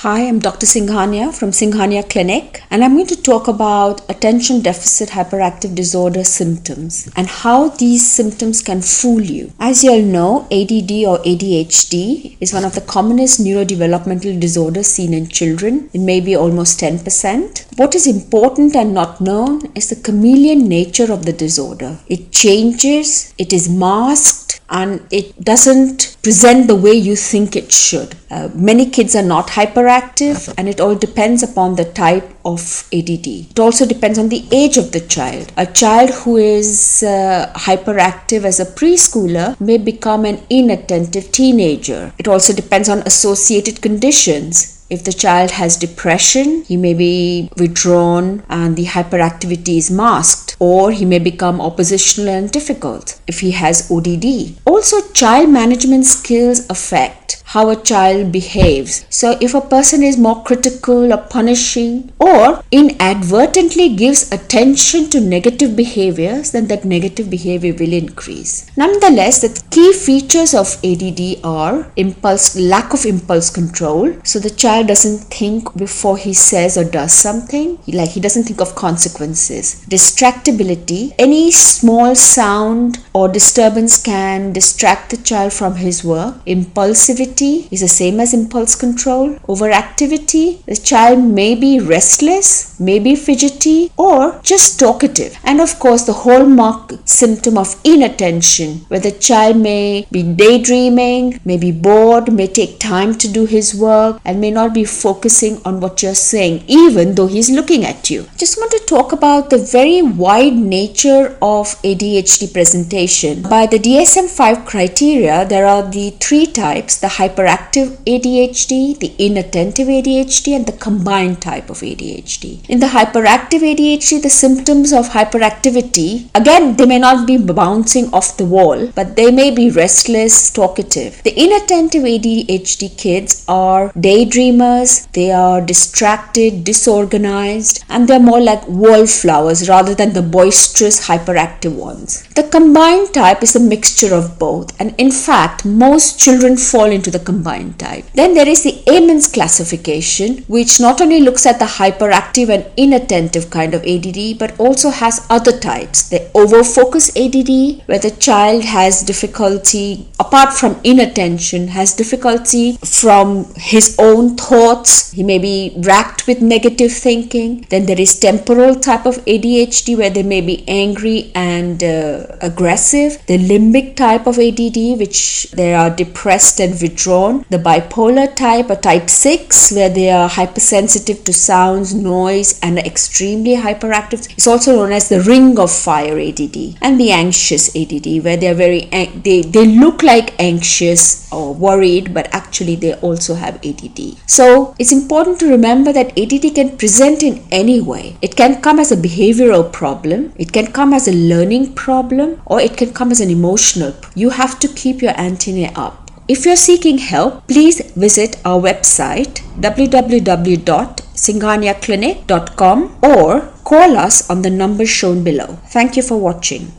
Hi, I'm Dr. Singhania from Singhania Clinic, and I'm going to talk about attention deficit hyperactive disorder symptoms and how these symptoms can fool you. As you all know, ADD or ADHD is one of the commonest neurodevelopmental disorders seen in children. It may be almost 10%. What is important and not known is the chameleon nature of the disorder. It changes, it is masked, and it doesn't present the way you think it should. Many kids are not hyperactive, and it all depends upon the type of ADD. It also depends on the age of the child. A child who is hyperactive as a preschooler may become an inattentive teenager. It also depends on associated conditions. If the child has depression, he may be withdrawn and the hyperactivity is masked, or he may become oppositional and difficult if he has ODD. Also, child management skills affect how a child behaves. So if a person is more critical or punishing or inadvertently gives attention to negative behaviors, then that negative behavior will increase. Nonetheless, the key features of ADD are lack of impulse control. So the child doesn't think before he says or does something. He doesn't think of consequences. Distractibility. Any small sound or disturbance can distract the child from his work. Impulsivity is the same as impulse control. Overactivity. The child may be restless, may be fidgety, or just talkative. And of course, the hallmark symptom of inattention, where the child may be daydreaming, may be bored, may take time to do his work, and may not be focusing on what you're saying, even though he's looking at you. Just want to talk about the very wide nature of ADHD presentation. By the DSM-5 criteria, there are the three types: the hyperactive ADHD, the inattentive ADHD, and the combined type of ADHD. In the hyperactive ADHD, the symptoms of hyperactivity, again, they may not be bouncing off the wall, but they may be restless, talkative. The inattentive ADHD kids are daydreamers, they are distracted, disorganized, and they're more like wallflowers rather than the boisterous hyperactive ones. The combined type is a mixture of both, and in fact, most children fall into the combined type. Then there is the Amen's classification, which not only looks at the hyperactive and inattentive kind of ADD, but also has other types. The overfocus ADD, where the child has difficulty, apart from inattention, has difficulty from his own thoughts. He may be racked with negative thinking. Then there is temporal type of ADHD, where they may be angry and aggressive. The limbic type of ADD, which they are depressed and withdrawn. The bipolar type, or type 6, where they are hypersensitive to sounds, noise, and extremely hyperactive. It's also known as the ring of fire ADD. And the anxious ADD, where they're they look like anxious or worried, but actually they also have ADD. So it's important to remember that ADD can present in any way. It can come as a behavioral problem, it can come as a learning problem, or it can come as an emotional. You have to keep your antennae up. If you're seeking help, please visit our website www.singhaniaclinic.com or call us on the number shown below. Thank you for watching.